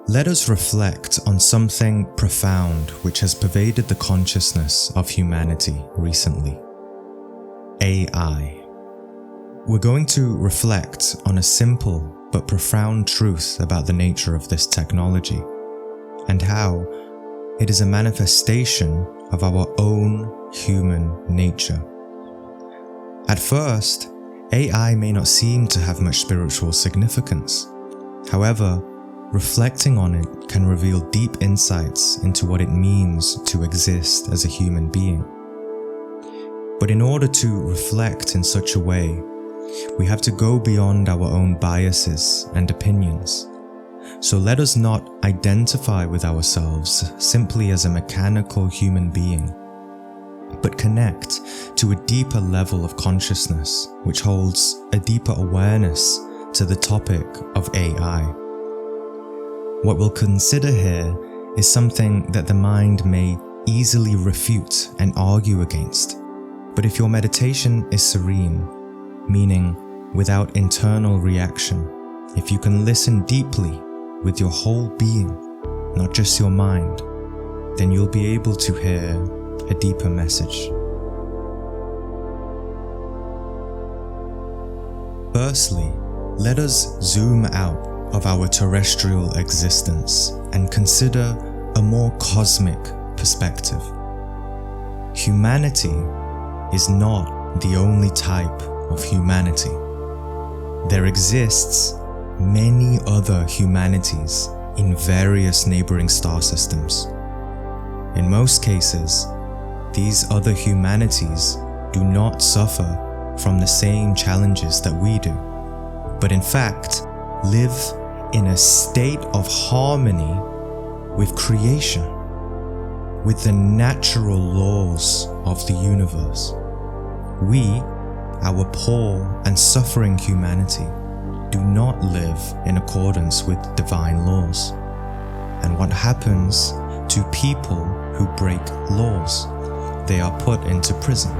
let us reflect on something profound which has pervaded the consciousness of humanity recently. AI. We're going to reflect on a simple but profound truth about the nature of this technology and how it is a manifestation of our own human nature. At first, AI may not seem to have much spiritual significance. However, reflecting on it can reveal deep insights into what it means to exist as a human being. But in order to reflect in such a way, we have to go beyond our own biases and opinions. So let us not identify with ourselves simply as a mechanical human being, but connect to a deeper level of consciousness which holds a deeper awareness to the topic of AI. What we'll consider here is something that the mind may easily refute and argue against. But if your meditation is serene, meaning without internal reaction, if you can listen deeply with your whole being, not just your mind, then you'll be able to hear a deeper message. Firstly, let us zoom out of our terrestrial existence and consider a more cosmic perspective. Humanity is not the only type of humanity. There exists many other humanities in various neighboring star systems. In most cases, these other humanities do not suffer from the same challenges that we do, but in fact live in a state of harmony with creation, with the natural laws of the universe. We, our poor and suffering humanity, do not live in accordance with divine laws. And what happens to people who break laws? They are put into prison.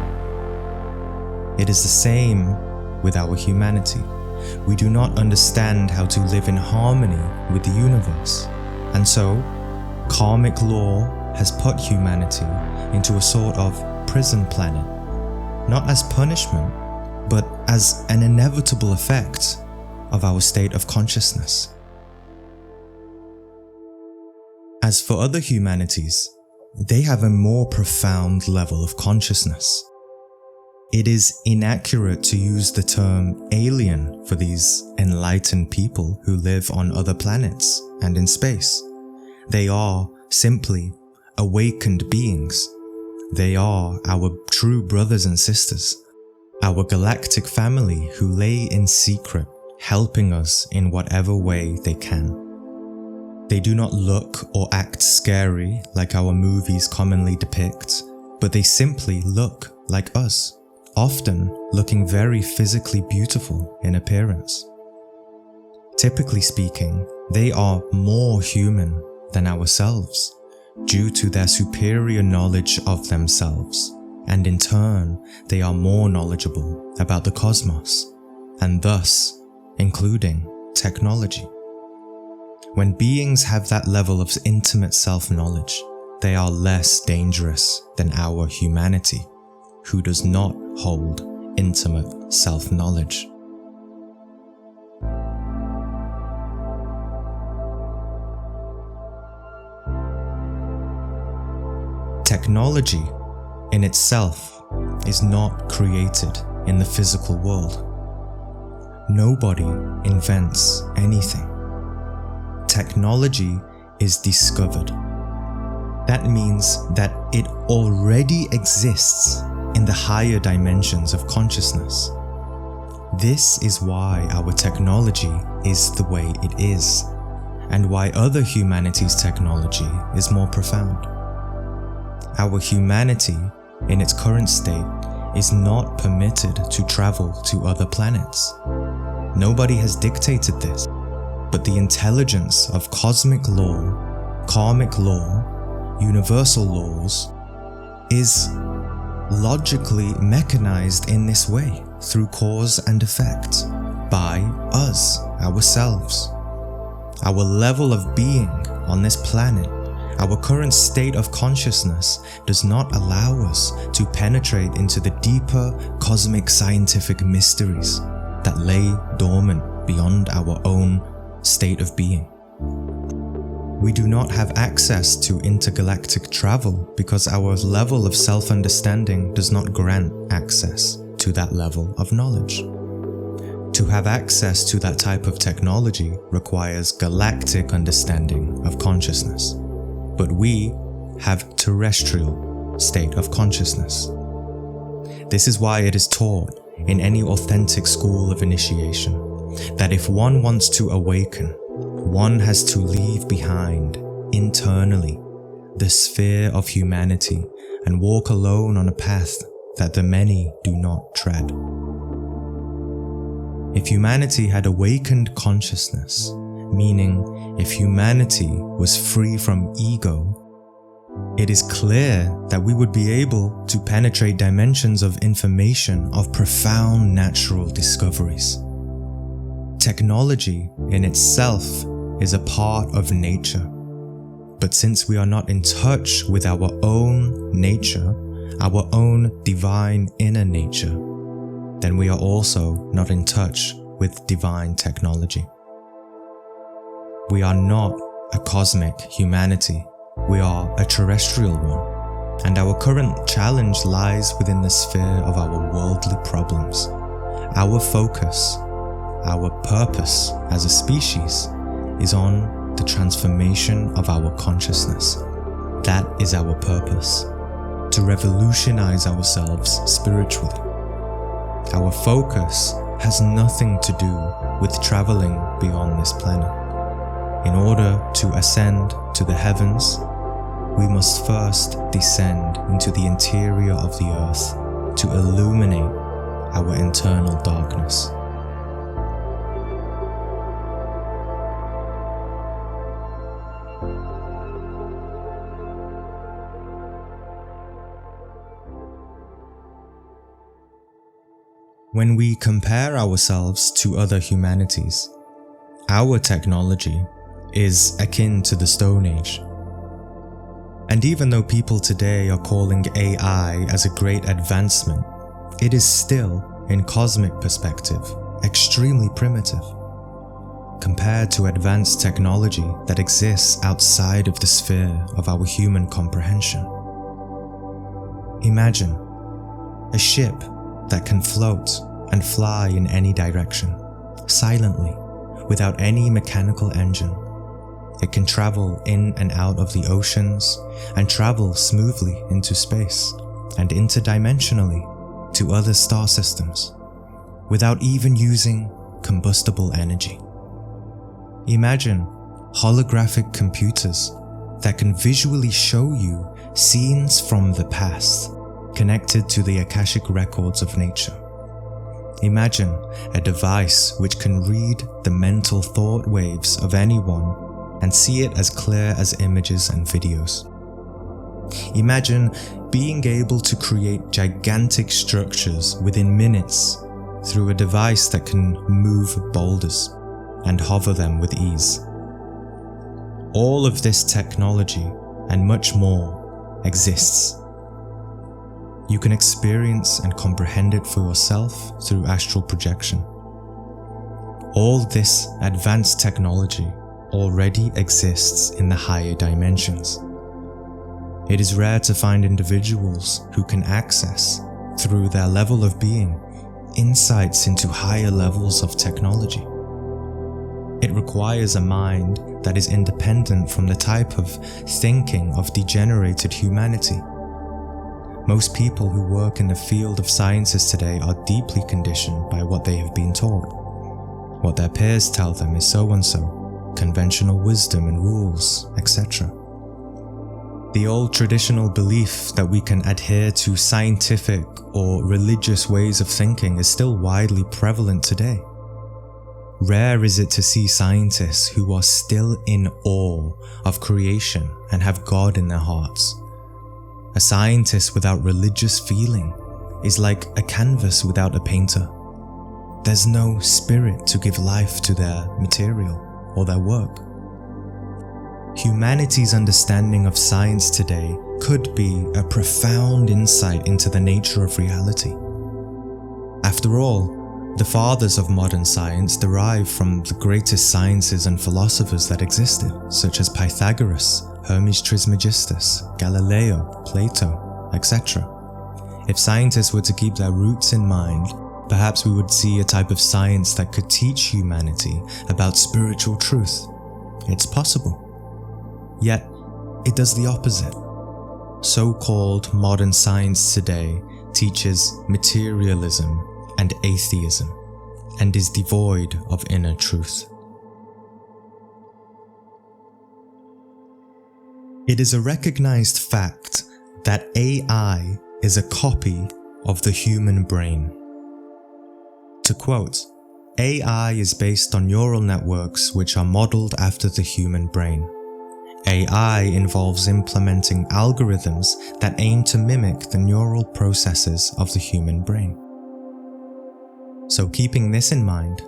It is the same with our humanity. We do not understand how to live in harmony with the universe. And so, karmic law has put humanity into a sort of prison planet, not as punishment, but as an inevitable effect of our state of consciousness. As for other humanities, they have a more profound level of consciousness. It is inaccurate to use the term alien for these enlightened people who live on other planets and in space. They are simply awakened beings. They are our true brothers and sisters, our galactic family who lay in secret, helping us in whatever way they can. They do not look or act scary like our movies commonly depict, but they simply look like us, often looking very physically beautiful in appearance. Typically speaking, they are more human than ourselves due to their superior knowledge of themselves, and in turn, they are more knowledgeable about the cosmos, and thus, including technology. When beings have that level of intimate self-knowledge, they are less dangerous than our humanity, who does not hold intimate self-knowledge. Technology in itself is not created in the physical world. Nobody invents anything. Technology is discovered. That means that it already exists in the higher dimensions of consciousness. This is why our technology is the way it is, and why other humanities' technology is more profound. Our humanity, in its current state, is not permitted to travel to other planets. Nobody has dictated this, but the intelligence of cosmic law, karmic law, universal laws is logically mechanized in this way through cause and effect by us, ourselves. our level of being on this planet, our current state of consciousness does not allow us to penetrate into the deeper cosmic scientific mysteries that lay dormant beyond our own state of being. We do not have access to intergalactic travel because our level of self-understanding does not grant access to that level of knowledge. To have access to that type of technology requires galactic understanding of consciousness, but we have terrestrial state of consciousness. This is why it is taught in any authentic school of initiation that if one wants to awaken, one has to leave behind, internally, the sphere of humanity and walk alone on a path that the many do not tread. If humanity had awakened consciousness, meaning if humanity was free from ego, it is clear that we would be able to penetrate dimensions of information of profound natural discoveries. Technology in itself is a part of nature, but since we are not in touch with our own nature, our own divine inner nature, then we are also not in touch with divine technology. We are not a cosmic humanity, we are a terrestrial one, and our current challenge lies within the sphere of our worldly problems. Our focus, our purpose as a species is on the transformation of our consciousness. That is our purpose, to revolutionize ourselves spiritually. Our focus has nothing to do with traveling beyond this planet. In order to ascend to the heavens, we must first descend into the interior of the earth to illuminate our internal darkness. When we compare ourselves to other humanities, our technology is akin to the Stone Age. And even though people today are calling AI as a great advancement, it is still, in cosmic perspective, extremely primitive, compared to advanced technology that exists outside of the sphere of our human comprehension. Imagine a ship that can float and fly in any direction, silently, without any mechanical engine. It can travel in and out of the oceans and travel smoothly into space and interdimensionally to other star systems without even using combustible energy. Imagine holographic computers that can visually show you scenes from the past connected to the Akashic records of nature. Imagine a device which can read the mental thought waves of anyone and see it as clear as images and videos. Imagine being able to create gigantic structures within minutes through a device that can move boulders and hover them with ease. All of this technology and much more exists. You can experience and comprehend it for yourself through astral projection. All this advanced technology already exists in the higher dimensions. It is rare to find individuals who can access, through their level of being, insights into higher levels of technology. It requires a mind that is independent from the type of thinking of degenerated humanity. Most people who work in the field of sciences today are deeply conditioned by what they have been taught. What their peers tell them is so and so, conventional wisdom and rules, etc. The old traditional belief that we can adhere to scientific or religious ways of thinking is still widely prevalent today. Rare is it to see scientists who are still in awe of creation and have God in their hearts. A scientist without religious feeling is like a canvas without a painter. There's no spirit to give life to their material or their work. Humanity's understanding of science today could be a profound insight into the nature of reality. After all, the fathers of modern science derive from the greatest sciences and philosophers that existed, such as Pythagoras, Hermes Trismegistus, Galileo, Plato, etc. If scientists were to keep their roots in mind, perhaps we would see a type of science that could teach humanity about spiritual truth. It's possible. Yet, it does the opposite. So-called modern science today teaches materialism and atheism, and is devoid of inner truth. It is a recognized fact that AI is a copy of the human brain. To quote, AI is based on neural networks which are modeled after the human brain. AI involves implementing algorithms that aim to mimic the neural processes of the human brain. So keeping this in mind,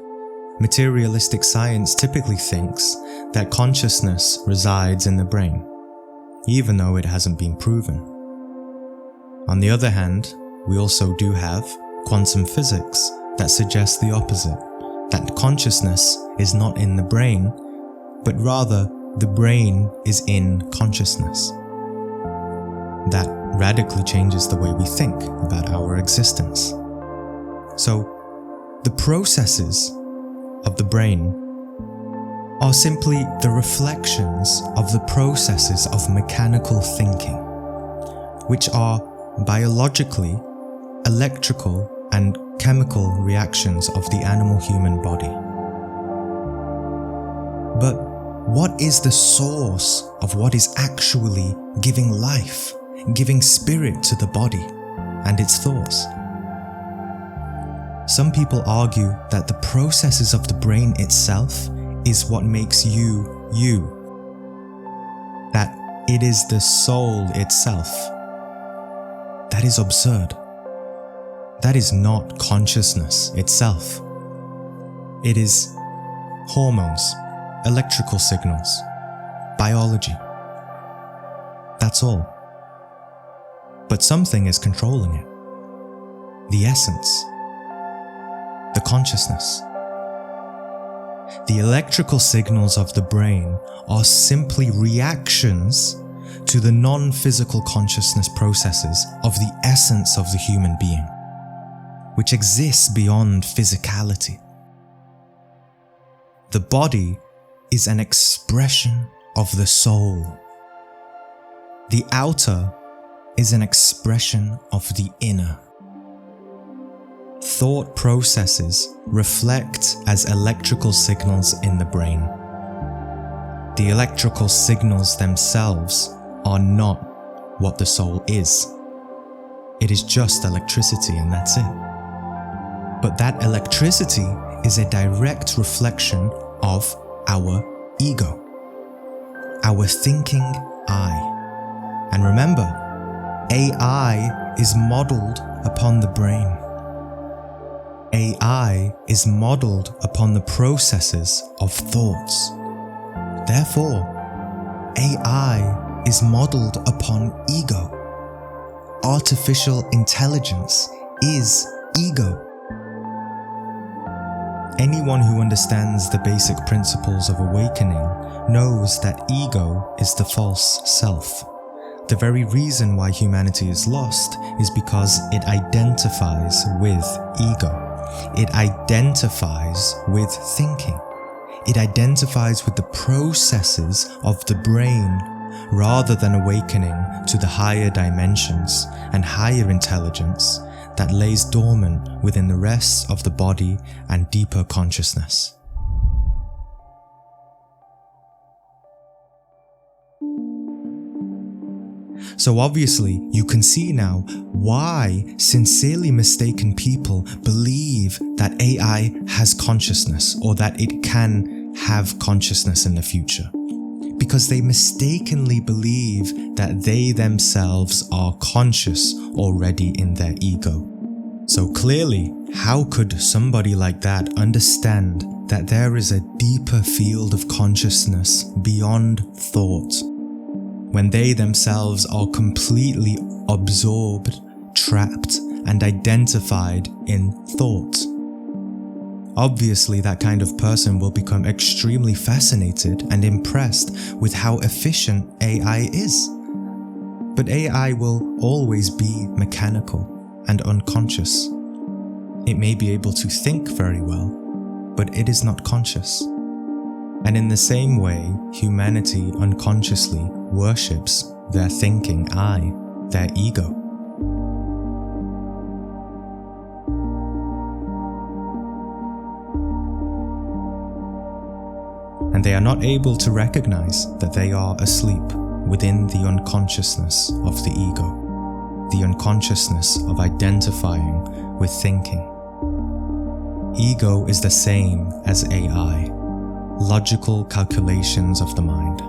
materialistic science typically thinks that consciousness resides in the brain, even though it hasn't been proven. On the other hand, we also do have quantum physics that suggests the opposite, that consciousness is not in the brain, but rather the brain is in consciousness. That radically changes the way we think about our existence. So, the processes of the brain are simply the reflections of the processes of mechanical thinking, which are biologically, electrical, and chemical reactions of the animal-human body. But what is the source of what is actually giving life, giving spirit to the body and its thoughts? Some people argue that the processes of the brain itself is what makes you, you. That it is the soul itself. That is absurd. That is not consciousness itself. It is hormones, electrical signals, biology. That's all. But something is controlling it. The essence. The consciousness. The electrical signals of the brain are simply reactions to the non-physical consciousness processes of the essence of the human being, which exists beyond physicality. The body is an expression of the soul. The outer is an expression of the inner. Thought processes reflect as electrical signals in the brain. The electrical signals themselves are not what the soul is. It is just electricity and that's it. But that electricity is a direct reflection of our ego, our thinking I. And remember, AI is modeled upon the brain. AI is modeled upon the processes of thoughts. Therefore, AI is modeled upon ego. Artificial intelligence is ego. Anyone who understands the basic principles of awakening knows that ego is the false self. The very reason why humanity is lost is because it identifies with ego. It identifies with thinking. It identifies with the processes of the brain rather than awakening to the higher dimensions and higher intelligence that lays dormant within the rest of the body and deeper consciousness. So obviously, you can see now why sincerely mistaken people believe that AI has consciousness or that it can have consciousness in the future. Because they mistakenly believe that they themselves are conscious already in their ego. So clearly, how could somebody like that understand that there is a deeper field of consciousness beyond thought, when they themselves are completely absorbed, trapped, and identified in thought? Obviously, that kind of person will become extremely fascinated and impressed with how efficient AI is. But AI will always be mechanical and unconscious. It may be able to think very well, but it is not conscious. And in the same way, humanity unconsciously worships their thinking I, their ego. And they are not able to recognize that they are asleep within the unconsciousness of the ego, the unconsciousness of identifying with thinking. Ego is the same as AI, logical calculations of the mind.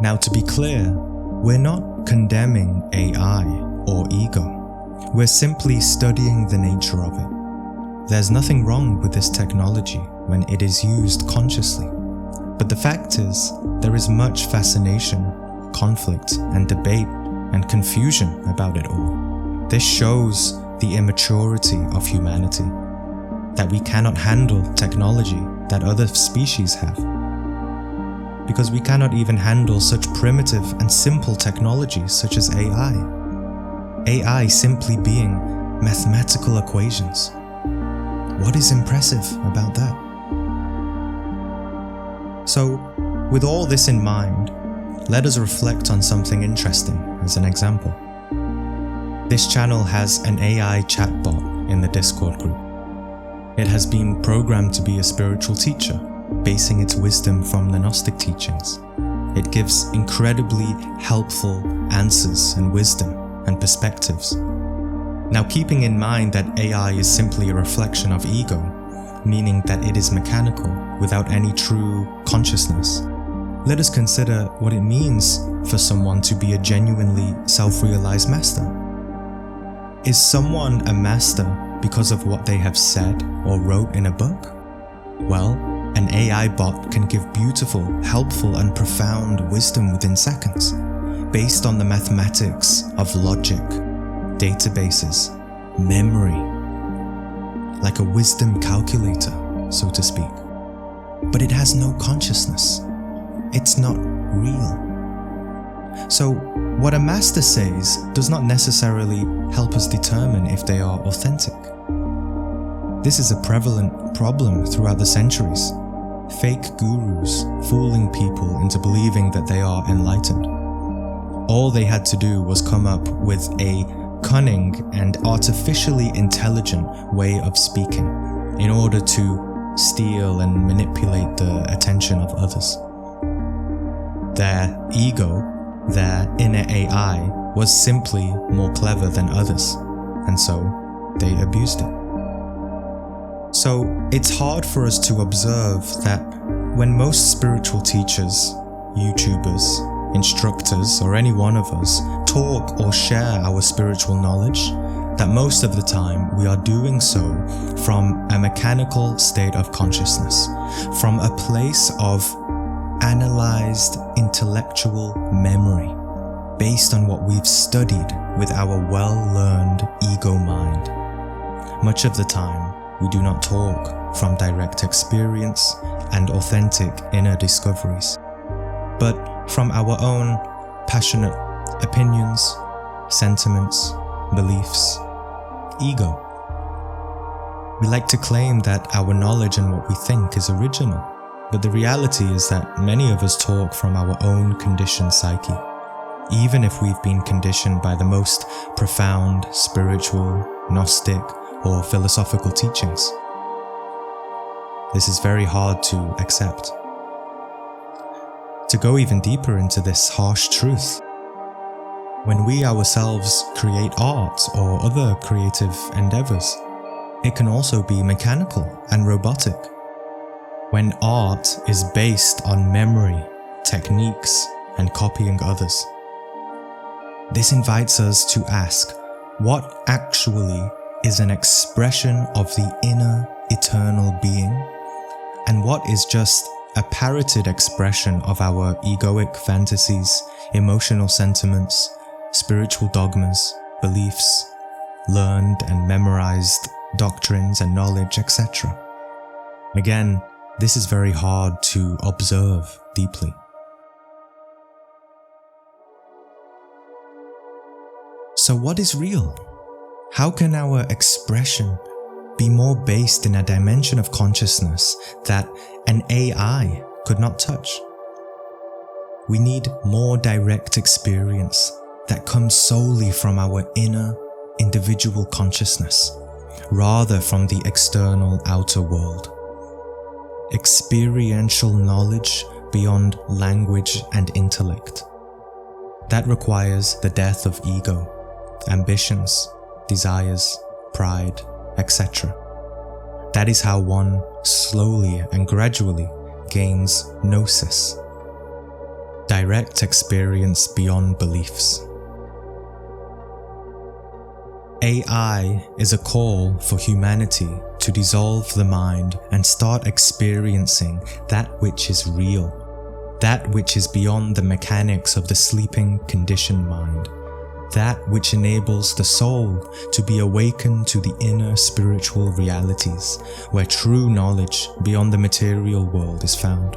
Now, to be clear, we're not condemning AI or ego. We're simply studying the nature of it. There's nothing wrong with this technology when it is used consciously. But the fact is, there is much fascination, conflict, and debate and confusion about it all. This shows the immaturity of humanity, that we cannot handle technology that other species have. Because we cannot even handle such primitive and simple technologies such as AI. AI simply being mathematical equations. What is impressive about that? So, with all this in mind, let us reflect on something interesting as an example. This channel has an AI chatbot in the Discord group. It has been programmed to be a spiritual teacher, basing its wisdom from the Gnostic teachings. It gives incredibly helpful answers and wisdom and perspectives. Now, keeping in mind that AI is simply a reflection of ego, meaning that it is mechanical without any true consciousness, let us consider what it means for someone to be a genuinely self-realized master. Is someone a master because of what they have said or wrote in a book? Well, an AI bot can give beautiful, helpful, and profound wisdom within seconds, based on the mathematics of logic, databases, memory, like a wisdom calculator, so to speak. But it has no consciousness. It's not real. So, what a master says does not necessarily help us determine if they are authentic. This is a prevalent problem throughout the centuries. Fake gurus fooling people into believing that they are enlightened. All they had to do was come up with a cunning and artificially intelligent way of speaking in order to steal and manipulate the attention of others. Their ego, their inner AI, was simply more clever than others, and so they abused it. So it's hard for us to observe that when most spiritual teachers, YouTubers, instructors, or any one of us talk or share our spiritual knowledge, that most of the time we are doing so from a mechanical state of consciousness, from a place of analyzed intellectual memory, based on what we've studied with our well-learned ego mind. Much of the time, we do not talk from direct experience and authentic inner discoveries, but from our own passionate opinions, sentiments, beliefs, ego. We like to claim that our knowledge and what we think is original, but the reality is that many of us talk from our own conditioned psyche, even if we've been conditioned by the most profound spiritual, Gnostic, or philosophical teachings. This is very hard to accept. To go even deeper into this harsh truth, when we ourselves create art or other creative endeavors, it can also be mechanical and robotic. When art is based on memory, techniques, and copying others. this invites us to ask, what actually is an expression of the inner eternal being, and what is just a parroted expression of our egoic fantasies, emotional sentiments, spiritual dogmas, beliefs, learned and memorized doctrines and knowledge, etc. Again, this is very hard to observe deeply. So what is real? How can our expression be more based in a dimension of consciousness that an AI could not touch? We need more direct experience that comes solely from our inner individual consciousness, rather from the external outer world. Experiential knowledge beyond language and intellect. That requires the death of ego, ambitions, desires, pride, etc. That is how one slowly and gradually gains Gnosis. Direct experience beyond beliefs. AI is a call for humanity to dissolve the mind and start experiencing that which is real, that which is beyond the mechanics of the sleeping, conditioned mind, that which enables the soul to be awakened to the inner spiritual realities, where true knowledge beyond the material world is found.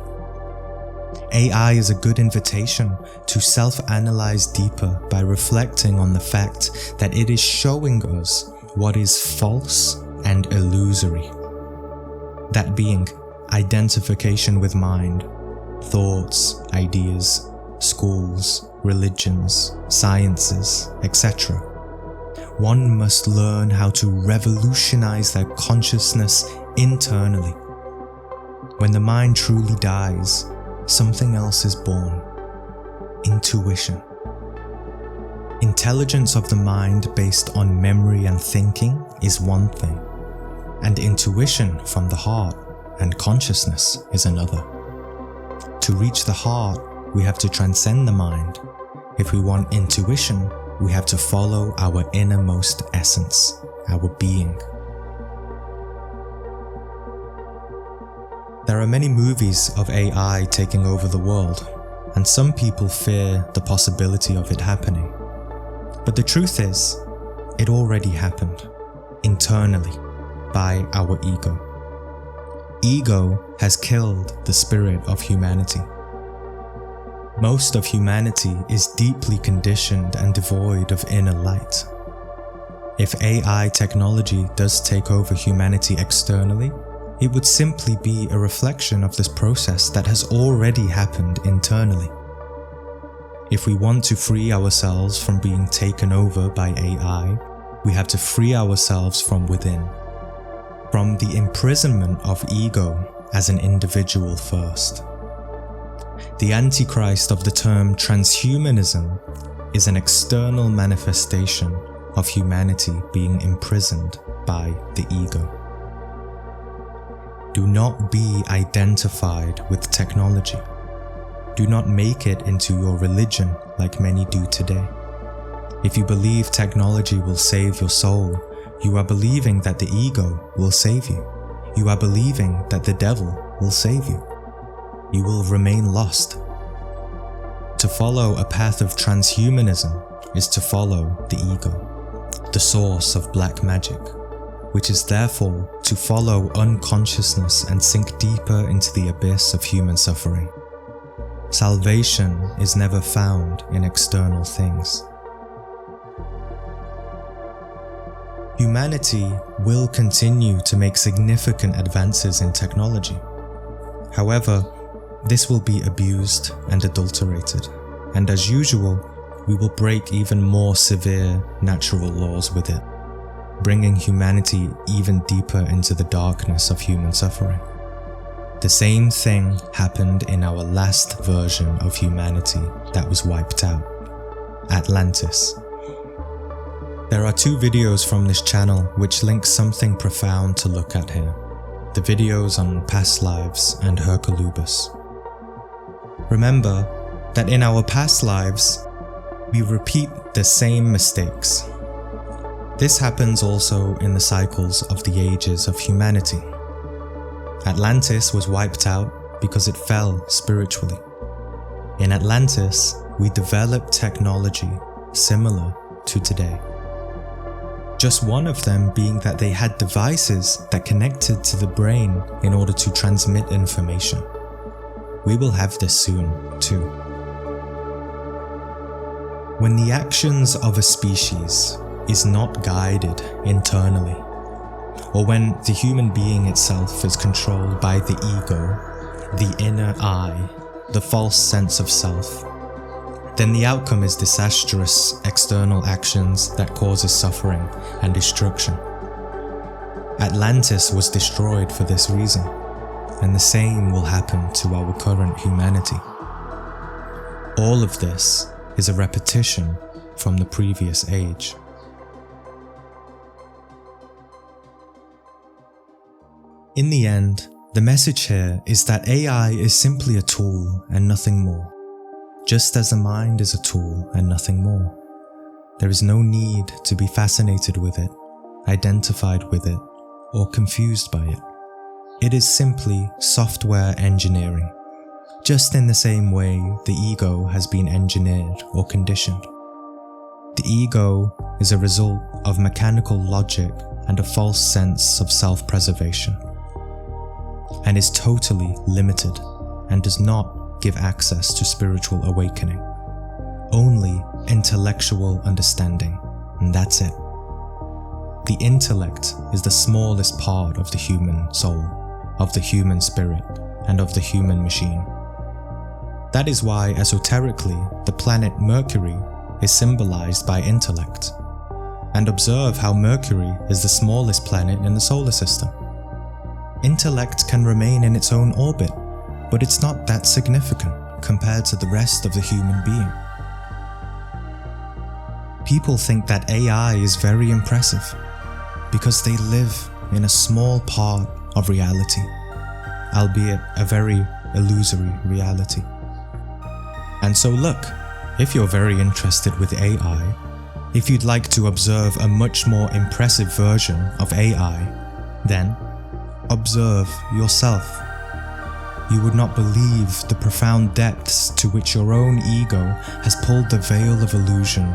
AI is a good invitation to self-analyze deeper by reflecting on the fact that it is showing us what is false and illusory. That being identification with mind, thoughts, ideas, schools, religions, sciences, etc. One must learn how to revolutionize their consciousness internally. When the mind truly dies, something else is born. Intuition. Intelligence of the mind based on memory and thinking is one thing, and intuition from the heart and consciousness is another. To reach the heart, we have to transcend the mind. If we want intuition, we have to follow our innermost essence, our being. There are many movies of AI taking over the world, and some people fear the possibility of it happening. But the truth is, it already happened, internally, by our ego. Ego has killed the spirit of humanity. Most of humanity is deeply conditioned and devoid of inner light. If AI technology does take over humanity externally, it would simply be a reflection of this process that has already happened internally. If we want to free ourselves from being taken over by AI, we have to free ourselves from within, from the imprisonment of ego as an individual first. The antichrist of the term transhumanism is an external manifestation of humanity being imprisoned by the ego. Do not be identified with technology. Do not make it into your religion like many do today. If you believe technology will save your soul, you are believing that the ego will save you. You are believing that the devil will save you. You will remain lost. To follow a path of transhumanism is to follow the ego, the source of black magic, which is therefore to follow unconsciousness and sink deeper into the abyss of human suffering. Salvation is never found in external things. Humanity will continue to make significant advances in technology. However, this will be abused and adulterated, and as usual, we will break even more severe natural laws with it, bringing humanity even deeper into the darkness of human suffering. The same thing happened in our last version of humanity that was wiped out, Atlantis. There are 2 videos from this channel which link something profound to look at here. The videos on past lives and Herculubus. Remember that in our past lives, we repeat the same mistakes. This happens also in the cycles of the ages of humanity. Atlantis was wiped out because it fell spiritually. In Atlantis, we developed technology similar to today. Just one of them being that they had devices that connected to the brain in order to transmit information. We will have this soon, too. When the actions of a species is not guided internally, or when the human being itself is controlled by the ego, the inner I, the false sense of self, then the outcome is disastrous external actions that causes suffering and destruction. Atlantis was destroyed for this reason, and the same will happen to our current humanity. All of this is a repetition from the previous age. In the end, the message here is that AI is simply a tool and nothing more, just as the mind is a tool and nothing more. There is no need to be fascinated with it, identified with it, or confused by it. It is simply software engineering, just in the same way the ego has been engineered or conditioned. The ego is a result of mechanical logic and a false sense of self-preservation, and is totally limited and does not give access to spiritual awakening. Only intellectual understanding, and that's it. The intellect is the smallest part of the human soul, of the human spirit, and of the human machine. That is why esoterically the planet Mercury is symbolized by intellect. And observe how Mercury is the smallest planet in the solar system. Intellect can remain in its own orbit, but it's not that significant compared to the rest of the human being. People think that AI is very impressive because they live in a small part of reality, albeit a very illusory reality. And so look, if you're very interested with AI, if you'd like to observe a much more impressive version of AI, then observe yourself. You would not believe the profound depths to which your own ego has pulled the veil of illusion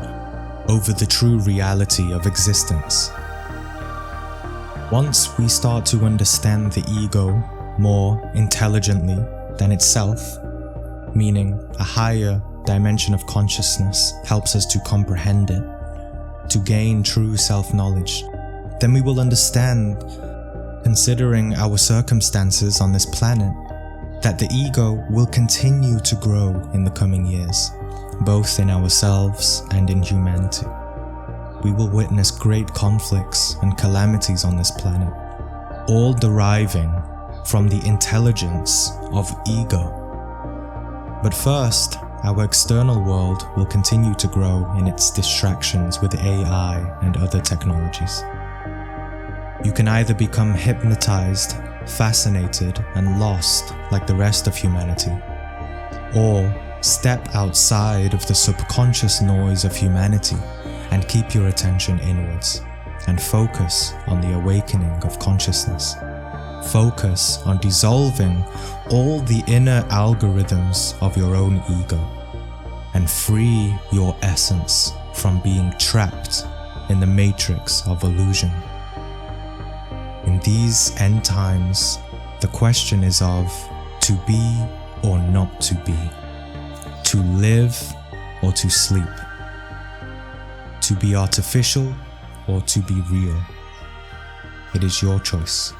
over the true reality of existence. Once we start to understand the ego more intelligently than itself, meaning a higher dimension of consciousness helps us to comprehend it, to gain true self-knowledge, then we will understand, considering our circumstances on this planet, that the ego will continue to grow in the coming years, both in ourselves and in humanity. We will witness great conflicts and calamities on this planet, all deriving from the intelligence of ego. But first, our external world will continue to grow in its distractions with AI and other technologies. You can either become hypnotized, fascinated, and lost like the rest of humanity, or step outside of the subconscious noise of humanity and keep your attention inwards and focus on the awakening of consciousness. Focus on dissolving all the inner algorithms of your own ego and free your essence from being trapped in the matrix of illusion. In these end times, the question is of to be or not to be, to live or to sleep, to be artificial or to be real. It is your choice.